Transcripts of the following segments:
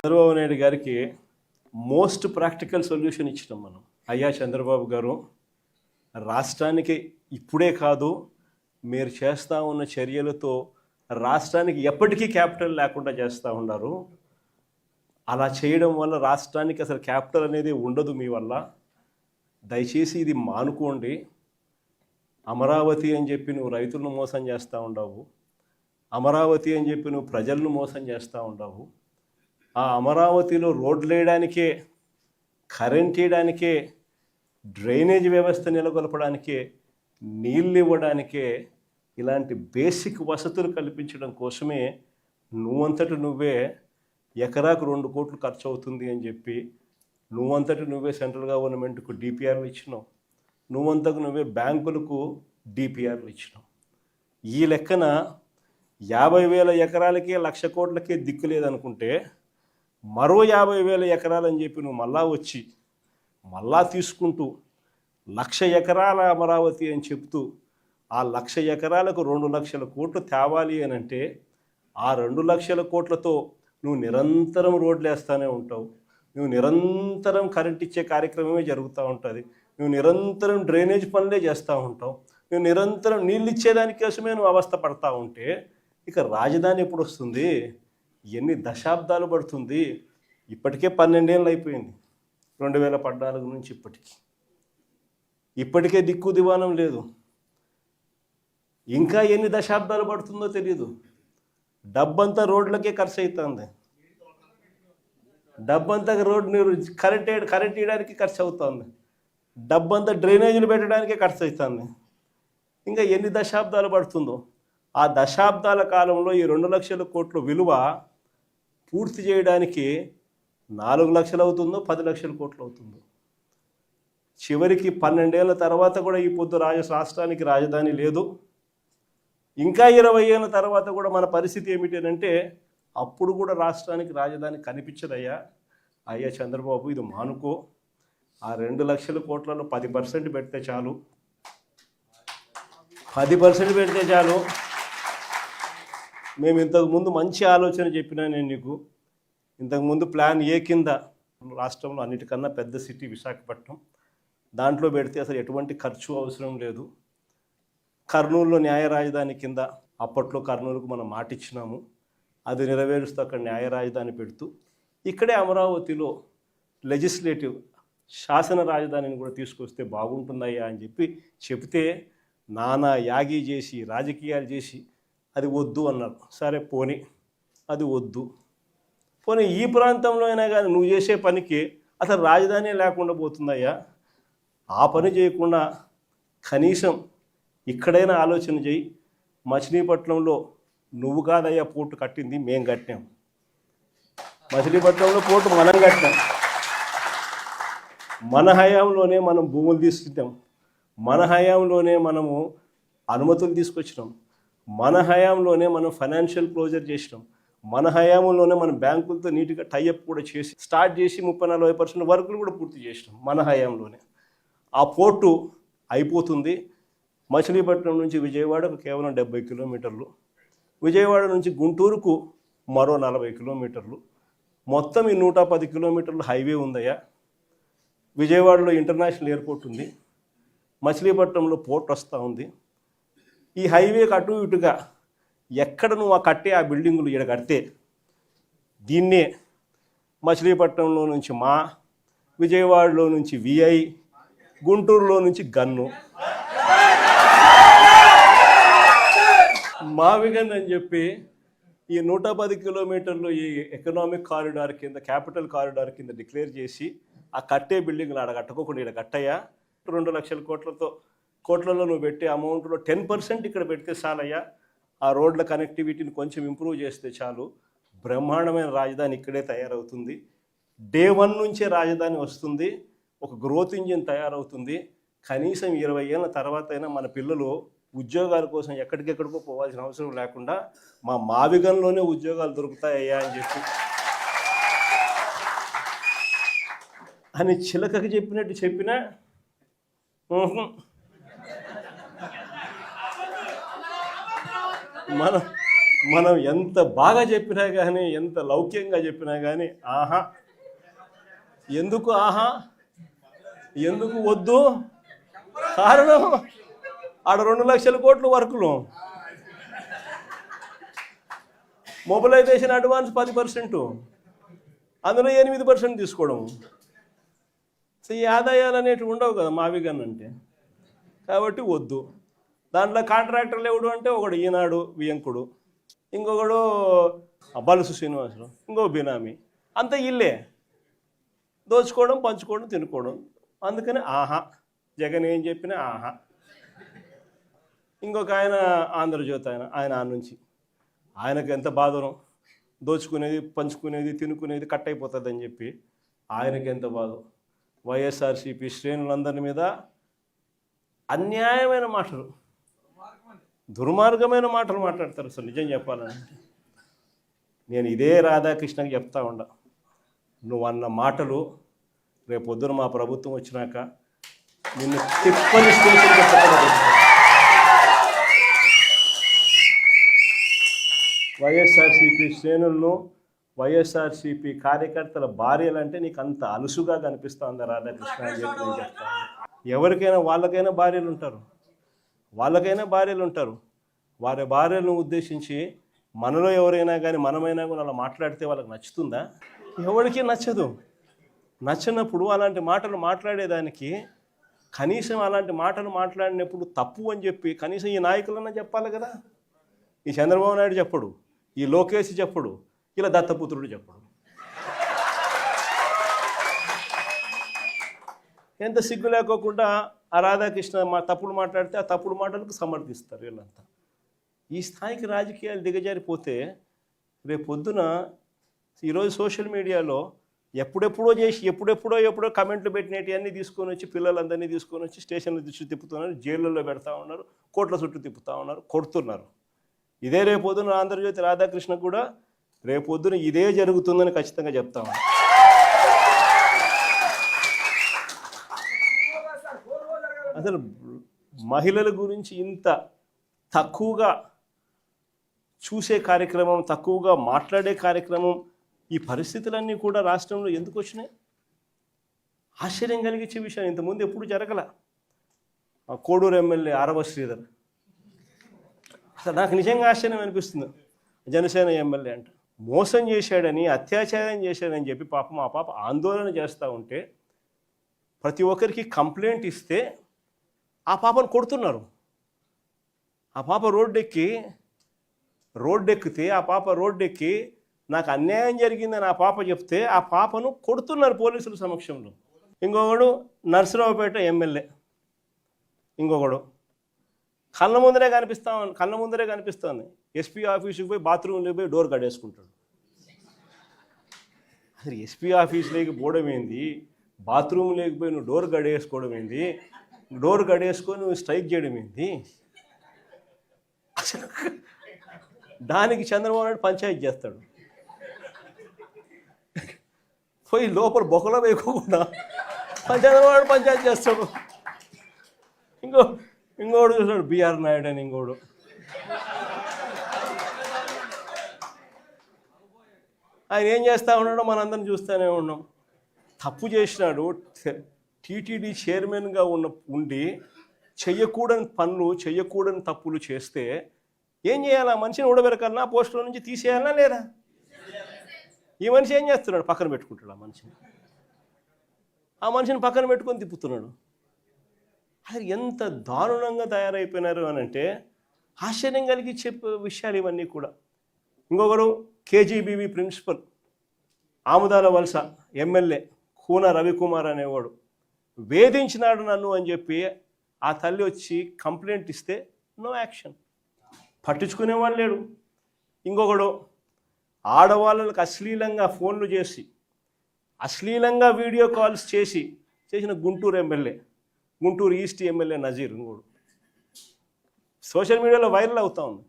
చంద్రబాబు నాయుడు గారికి most practical solution ఇచ్చినాం మనం. అయ్యా చంద్రబాబు గారు, రాష్ట్రానికి ఇప్పుడే కాదు, మీరు చేస్తూ ఉన్న చర్యలతో రాష్ట్రానికి ఎప్పటికీ క్యాపిటల్ లేకుండా చేస్తూ ఉన్నారు. అలా చేయడం వల్ల రాష్ట్రానికి అసలు క్యాపిటల్ అనేది ఉండదు మీ వల్ల. దయచేసి ఇది మానుకోండి. అమరావతి అని చెప్పి నువ్వు రైతులను మోసం చేస్తూ ఉండవు, అమరావతి అని చెప్పి నువ్వు ప్రజలను మోసం చేస్తూ ఉండవు. ఆ అమరావతిలో రోడ్లు వేయడానికే, కరెంట్ వేయడానికే, డ్రైనేజ్ వ్యవస్థ నెలకొల్పడానికే, నీళ్ళు ఇవ్వడానికే, ఇలాంటి బేసిక్ వసతులు కల్పించడం కోసమే నువ్వంతటి నువ్వే ఎకరాకు 2 కోట్లు ఖర్చు అవుతుంది అని చెప్పి నువ్వంతటి నువ్వే సెంట్రల్ గవర్నమెంట్కు డిపిఆర్లు ఇచ్చినావు, నువ్వంతకు నువ్వే బ్యాంకులకు డిపిఆర్లు ఇచ్చినావు. ఈ లెక్కన 50,000 ఎకరాలకే 1,00,000 కోట్లకే దిక్కు లేదనుకుంటే మరో 50,000 ఎకరాలని చెప్పి నువ్వు మళ్ళా వచ్చి మళ్ళా తీసుకుంటూ 1,00,000 ఎకరాల అమరావతి అని చెప్తూ ఆ 1,00,000 ఎకరాలకు 2,00,000 కోట్లు తేవాలి అని అంటే ఆ 2,00,000 కోట్లతో నువ్వు నిరంతరం రోడ్లు వేస్తూనే ఉంటావు, నువ్వు నిరంతరం కరెంట్ ఇచ్చే కార్యక్రమమే జరుగుతూ ఉంటుంది, నువ్వు నిరంతరం డ్రైనేజ్ పనులే చేస్తూ ఉంటావు, నువ్వు నిరంతరం నీళ్ళు ఇచ్చేదానికోసమే నువ్వు అవస్థ పడతా ఉంటే ఇక రాజధాని ఎప్పుడు వస్తుంది? ఎన్ని దశాబ్దాలు పడుతుంది? ఇప్పటికే 12 ఏళ్ళు అయిపోయింది, 2014 నుంచి ఇప్పటికే దిక్కు దివానం లేదు. ఇంకా ఎన్ని దశాబ్దాలు పడుతుందో తెలియదు. డబ్బంతా రోడ్లకే ఖర్చు అవుతుంది, డబ్బంతా రోడ్డు కరెంట్ వేయడానికి ఖర్చు అవుతుంది, డబ్బంతా డ్రైనేజీలు పెట్టడానికే ఖర్చు అవుతుంది. ఇంకా ఎన్ని దశాబ్దాలు పడుతుందో. ఆ దశాబ్దాల కాలంలో ఈ 2,00,000 కోట్ల విలువ పూర్తి చేయడానికి 4 లక్షలు అవుతుందో 10 లక్షల కోట్లు అవుతుందో. చివరికి 12 ఏళ్ళ తర్వాత కూడా ఈ పొద్దు రాష్ట్రానికి రాజధాని లేదు. ఇంకా 20 ఏళ్ళ తర్వాత కూడా మన పరిస్థితి ఏమిటంటే అప్పుడు కూడా రాష్ట్రానికి రాజధాని కనిపించదయ్యా. అయ్యా చంద్రబాబు, ఇది మానుకో. ఆ 2 లక్షల కోట్లలో 10% పెడితే చాలు, 10% పెడితే చాలు. మేము ఇంతకుముందు మంచి ఆలోచన చెప్పినా నేను నీకు. ఇంతకుముందు ప్లాన్ ఏ కింద రాష్ట్రంలో అన్నిటికన్నా పెద్ద సిటీ విశాఖపట్నం, దాంట్లో పెడితే అసలు ఎటువంటి ఖర్చు అవసరం లేదు. కర్నూలులో న్యాయ రాజధాని కింద అప్పట్లో కర్నూలుకు మనం మాట ఇచ్చినాము, అది నెరవేరుస్తూ అక్కడ న్యాయ రాజధాని పెడుతూ ఇక్కడే అమరావతిలో లెజిస్లేటివ్ శాసన రాజధానిని కూడా తీసుకొస్తే బాగుంటుందయ్యా అని చెప్తే నానా యాగి చేసి రాజకీయాలు చేసి అది వద్దు అన్నారు. సరే పోనీ, అది వద్దు. పోనీ ఈ ప్రాంతంలో అయినా కానీ నువ్వు చేసే పనికి అసలు రాజధాని లేకుండా పోతుందయ్యా. ఆ పని చేయకుండా కనీసం ఇక్కడైనా ఆలోచన చేయి. మచిలీపట్నంలో నువ్వు కాదయ్యా పోర్టు కట్టింది, మేము కట్టాం. మచిలీపట్నంలో పోర్టు మనం కట్టాం. మన హయాంలోనే మనం భూములు తీసుకుంటాం, మన హయాంలోనే మనము అనుమతులు తీసుకొచ్చినాం, మన హయాంలోనే మనం ఫైనాన్షియల్ క్లోజర్ చేసినాం, మన హయాంలోనే మనం బ్యాంకులతో నీట్గా టైఅప్ కూడా చేసి స్టార్ట్ చేసి 30-40% వర్కులు కూడా పూర్తి చేసినాం మన హయాంలోనే. ఆ పోర్టు అయిపోతుంది. మచిలీపట్నం నుంచి విజయవాడకు కేవలం 70 కిలోమీటర్లు, విజయవాడ నుంచి గుంటూరుకు మరో 40 కిలోమీటర్లు, మొత్తం ఈ 110 కిలోమీటర్లు హైవే ఉందయ్యా. విజయవాడలో ఇంటర్నేషనల్ ఎయిర్పోర్ట్ ఉంది, మచిలీపట్నంలో పోర్ట్ వస్తూ ఉంది. ఈ హైవేకి అటు ఇటుగా ఎక్కడ నువ్వు ఆ బిల్డింగులు ఇక్కడ కడితే దీన్నే మచిలీపట్నంలో నుంచి విజయవాడలో నుంచి విఐ, గుంటూరులో నుంచి గన్ను, మావిగన్ అని చెప్పి ఈ 110 కిలోమీటర్లు ఈ ఎకనామిక్ కారిడార్ కింద, క్యాపిటల్ కారిడార్ కింద డిక్లేర్ చేసి ఆ కట్టే బిల్డింగ్లు ఆడ కట్టుకోకుండా ఇక్కడ కట్టయ్యా. 2 లక్షల కోట్లలో నువ్వు పెట్టే అమౌంట్లో 10% ఇక్కడ పెడితే చాలయ్యా. ఆ రోడ్ల కనెక్టివిటీని కొంచెం ఇంప్రూవ్ చేస్తే చాలు, బ్రహ్మాండమైన రాజధాని ఇక్కడే తయారవుతుంది. డే 1 నుంచే రాజధాని వస్తుంది, ఒక గ్రోత్ ఇంజిన్ తయారవుతుంది. కనీసం 20 ఏళ్ళ తర్వాత అయినా మన పిల్లలు ఉద్యోగాల కోసం ఎక్కడికెక్కడికో పోవాల్సిన అవసరం లేకుండా మా మావిగంలోనే ఉద్యోగాలు దొరుకుతాయ్యా అని చిలకకి చెప్పినట్టు చెప్పినా మనం ఎంత బాగా చెప్పినా కానీ, ఎంత లౌక్యంగా చెప్పినా కానీ ఆహా, ఎందుకు ఆహా, ఎందుకు వద్దు? కారణం ఆడ 2,00,000 కోట్లు వర్కులు, మొబిలైజేషన్ అడ్వాన్స్ 10%, అందులో 8% తీసుకోవడం. సో ఈ ఆదాయాలు అనేటివి ఉండవు కదా మావిగన్ అంటే. కాబట్టి వద్దు. దాంట్లో కాంట్రాక్టర్లు ఎవడు అంటే ఒకడు ఈనాడు వియంకుడు, ఇంకొకడు బలుసు శ్రీనివాసరావు, ఇంకో బినామీ, అంత ఇల్లే దోచుకోవడం, పంచుకోవడం, తినుకోవడం. అందుకని ఆహా, జగన్ ఏం చెప్పినా ఆహా. ఇంకొక ఆయన ఆంధ్రజ్యోతి ఆయన ఆ నుంచి ఆయనకు ఎంత బాధనం, దోచుకునేది, పంచుకునేది, తినుకునేది కట్ అయిపోతుంది అని చెప్పి ఆయనకి ఎంత బాధ. వైఎస్ఆర్సీపీ శ్రేణులందరి మీద అన్యాయమైన మాటలు, దుర్మార్గమైన మాటలు మాట్లాడతారు. అసలు నిజం చెప్పాలంటే నేను ఇదే రాధాకృష్ణకి చెప్తా ఉండా, నువ్వు అన్న మాటలు రేపొద్దున మా ప్రభుత్వం వచ్చినాక నిన్ను తిప్పని స్టేషన్ పెట్టకుండా వైఎస్ఆర్సీపీ శ్రేణులను, వైఎస్ఆర్సీపీ కార్యకర్తల భార్యలంటే నీకు అంత అలుసుగా కనిపిస్తుందా రాధాకృష్ణ అని చెప్పి నేను చెప్తాను. ఎవరికైనా వాళ్ళకైనా భార్యలు ఉంటారు, వారి భార్యలను ఉద్దేశించి మనలో ఎవరైనా కానీ మనమైనా కూడా అలా మాట్లాడితే వాళ్ళకి నచ్చుతుందా? ఎవరికి నచ్చదు. నచ్చినప్పుడు అలాంటి మాటలు మాట్లాడేదానికి కనీసం అలాంటి మాటలు మాట్లాడినప్పుడు తప్పు అని చెప్పి కనీసం ఈ నాయకులన్నా చెప్పాలి కదా. ఈ చంద్రబాబు నాయుడు చెప్పడు, ఈ లోకేష్ చెప్పడు, ఇలా దత్తపుత్రుడు చెప్పడు. ఎంత సిగ్గు లేకోకుండా ఆ రాధాకృష్ణ తప్పుడు మాట్లాడితే ఆ తప్పుడు మాటలకు సమర్థిస్తారు వీళ్ళంతా. ఈ స్థాయికి రాజకీయాలు దిగజారిపోతే రేపు పొద్దున ఈరోజు సోషల్ మీడియాలో ఎప్పుడెప్పుడో కమెంట్లు పెట్టినవి అన్నీ తీసుకొని వచ్చి పిల్లలందరినీ తీసుకొని వచ్చి స్టేషన్ల చుట్టూ తిప్పుతున్నారు, జైళ్ళల్లో పెడతా ఉన్నారు, కోట్ల చుట్టూ తిప్పుతూ ఉన్నారు, కొడుతున్నారు. ఇదే రేపొద్దున ఆంధ్రజ్యోతి రాధాకృష్ణ కూడా రేపొద్దున ఇదే జరుగుతుందని ఖచ్చితంగా చెప్తా ఉన్నాను. అసలు మహిళల గురించి ఇంత తక్కువగా చూసే కార్యక్రమం, తక్కువగా మాట్లాడే కార్యక్రమం, ఈ పరిస్థితులన్నీ కూడా రాష్ట్రంలో ఎందుకు వచ్చినాయి? ఆశ్చర్యం కలిగించే విషయం. ఇంతకుముందు ఎప్పుడు జరగల. కోడూరు ఎమ్మెల్యే ఆరవ శ్రీధర్, అసలు నాకు నిజంగా ఆశ్చర్యం అనిపిస్తుంది. జనసేన ఎమ్మెల్యే అంట మోసం చేశాడని, అత్యాచారం చేశాడని చెప్పి పాపం ఆ పాప ఆందోళన చేస్తూ ఉంటే ప్రతి ఒక్కరికి కంప్లైంట్ ఇస్తే ఆ పాపను కొడుతున్నారు. ఆ పాప రోడ్డెక్కితే ఆ పాప రోడ్డెక్కి నాకు అన్యాయం జరిగిందని ఆ పాప చెప్తే ఆ పాపను కొడుతున్నారు పోలీసుల సమక్షంలో. ఇంకొకడు నర్సరావుపేట ఎమ్మెల్యే, ఇంకొకడు కళ్ళ ముందరే కనిపిస్తుంది ఎస్పీ ఆఫీసుకి పోయి బాత్రూంలోకి పోయి డోర్ కడేసుకుంటాడు. అసలు ఎస్పీ ఆఫీసులోకి పోవడం ఏంది, బాత్రూమ్ లేకపోయి నువ్వు డోర్ గడేసుకోవడం ఏంది, డోర్ గడేసుకొని నువ్వు స్ట్రైక్ చేయడం ఏంది? అసలు దానికి చంద్రబాబు నాయుడు పంచాయతీ చేస్తాడు. పోయి లోపల బొక్కలో వేయకుండా చంద్రబాబు నాయుడు పంచాయతీ చేస్తాడు. ఇంకోడు చూస్తాడు బిఆర్ నాయుడు అని, ఇంకోడు ఆయన ఏం చేస్తూ ఉన్నాడో మనందరం చూస్తూనే ఉన్నాం. తప్పు చేసినాడు, టీటీడీ చైర్మన్గా ఉండి చెయ్యకూడని పనులు, చెయ్యకూడని తప్పులు చేస్తే ఏం చేయాలి? ఆ మనిషిని ఊడబెరకాలన్నా, పోస్టుల నుంచి తీసేయాలన్నా లేదా? ఈ మనిషి ఏం చేస్తున్నాడు? పక్కన పెట్టుకుంటాడు ఆ మనిషిని పక్కన పెట్టుకొని తిప్పుతున్నాడు. అది ఎంత దారుణంగా తయారైపోయినారు అని అంటే ఆశ్చర్యం కలిగించే విషయాలు ఇవన్నీ కూడా. ఇంకొకరు కేజీబీవీ ప్రిన్సిపల్, ఆముదాల వలస ఎమ్మెల్యే కూన రవికుమార్ అనేవాడు వేధించినాడు నన్ను అని చెప్పి ఆ తల్లి వచ్చి కంప్లైంట్ ఇస్తే నో యాక్షన్, పట్టించుకునేవాళ్ళు లేడు. ఇంకొకడు ఆడవాళ్ళకి అశ్లీలంగా ఫోన్లు చేసి, అశ్లీలంగా వీడియో కాల్స్ చేసిన Guntur MLA, Guntur East MLA Nazeer ఇంకోడు సోషల్ మీడియాలో వైరల్ అవుతూ ఉంది.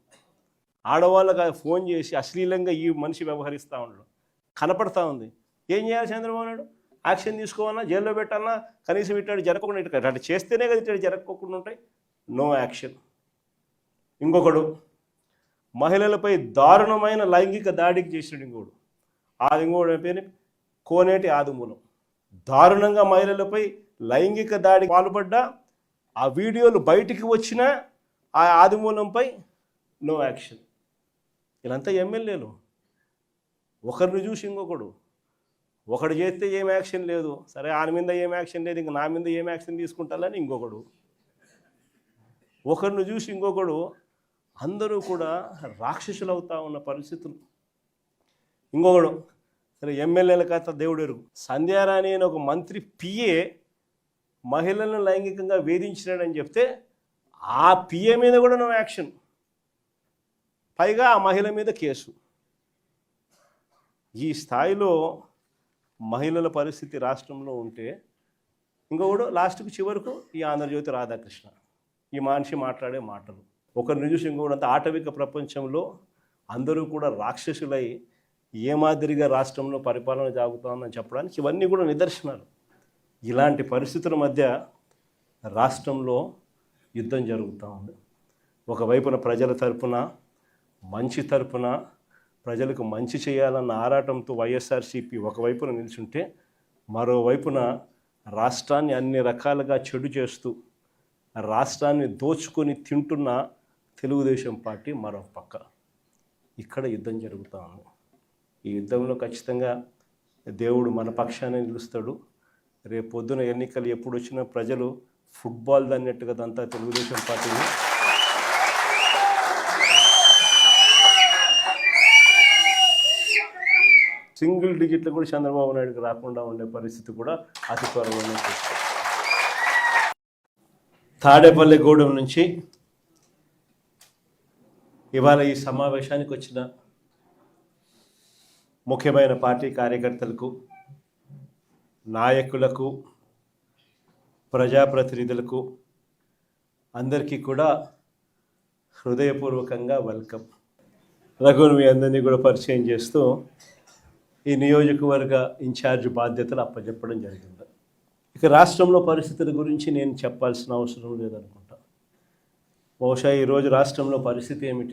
ఆడవాళ్ళకి ఫోన్ చేసి అశ్లీలంగా ఈ మనిషి వ్యవహరిస్తూ ఉండడం కనపడతా ఉంది. ఏం చేయాలి చంద్రబాబు నాయుడు? యాక్షన్ తీసుకోవాలన్నా, జైల్లో పెట్టాలన్నా, కనీసం ఇట్లాంటి జరగకుండా అట్లా చేస్తేనే కదా ఇట్లాంటి జరగకుండా ఉంటాయి. No action. ఇంకొకడు మహిళలపై దారుణమైన లైంగిక దాడికి చేసినాడు ఇంకోడు. ఇంకోడు పేరు కోనేటి ఆదిమూలం. దారుణంగా మహిళలపై లైంగిక దాడికి పాల్పడ్డా ఆ వీడియోలు బయటికి వచ్చినా ఆ ఆదిమూలంపై నో యాక్షన్. వీళ్ళంతా ఎమ్మెల్యేలు. ఒకరిని చూసి ఇంకొకడు, ఒకడు చేస్తే ఏం యాక్షన్ లేదు, సరే ఆయన మీద ఏం యాక్షన్ లేదు, ఇంక నా మీద ఏం యాక్షన్ తీసుకుంటారని ఇంకొకడు, ఒకరిని చూసి ఇంకొకడు. అందరూ కూడా రాక్షసులు అవుతా ఉన్న పరిస్థితులు. ఇంకొకడు సరే ఎమ్మెల్యేల కథ దేవుడు ఎరుగు. సంధ్యారాణి అని ఒక మంత్రి పిఏ మహిళలను లైంగికంగా వేధించినాడని చెప్తే ఆ పిఏ మీద కూడా నో యాక్షన్, పైగా ఆ మహిళ మీద కేసు. ఈ స్థాయిలో మహిళల పరిస్థితి రాష్ట్రంలో ఉంటే ఇంకొకడు లాస్ట్కు చివరకు ఈ ఆంధ్రజ్యోతి రాధాకృష్ణ, ఈ మనిషి మాట్లాడే మాటలు. ఒకరిని చూసి ఇంకొకటి అంత ఆటవిక ప్రపంచంలో అందరూ కూడా రాక్షసులై ఏ మాదిరిగా రాష్ట్రంలో పరిపాలన సాగుతుందని చెప్పడానికి ఇవన్నీ కూడా నిదర్శనాలు. ఇలాంటి పరిస్థితుల మధ్య రాష్ట్రంలో యుద్ధం జరుగుతూ ఉంది. ఒకవైపున ప్రజల తరపున, మంచి తరపున, ప్రజలకు మంచి చేయాలన్న ఆరాటంతో వైఎస్ఆర్సీపీ ఒకవైపున నిల్చుంటే, మరోవైపున రాష్ట్రాన్ని అన్ని రకాలుగా చెడు చేస్తూ రాష్ట్రాన్ని దోచుకొని తింటున్న తెలుగుదేశం పార్టీ మరో పక్క. ఇక్కడ యుద్ధం జరుగుతూ ఉంది. ఈ యుద్ధంలో ఖచ్చితంగా దేవుడు మన పక్షాన్ని నిలుస్తాడు. రేపు పొద్దున ఎన్నికలు ఎప్పుడు వచ్చినా ప్రజలు ఫుట్బాల్ అన్నట్టుగా అంతా తెలుగుదేశం పార్టీని సింగిల్ డిజిట్లు కూడా చంద్రబాబు నాయుడుకి రాకుండా ఉండే పరిస్థితి కూడా అతి త్వరలోనే చూస్తాం. తాడేపల్లిగూడెం నుంచి ఇవాళ ఈ సమావేశానికి వచ్చిన ముఖ్యమైన పార్టీ కార్యకర్తలకు, నాయకులకు, ప్రజాప్రతినిధులకు అందరికీ కూడా హృదయపూర్వకంగా వెల్కమ్. రఘుని మీ అందరినీ కూడా పరిచయం చేస్తూ ఈ నియోజకవర్గ ఇన్ఛార్జ్ బాధ్యతలు అప్పచెప్పడం జరిగింది. ఇక రాష్ట్రంలో పరిస్థితుల గురించి నేను చెప్పాల్సిన అవసరం లేదనుకుంటా. బహుశా ఈరోజు రాష్ట్రంలో పరిస్థితి ఏమిటి?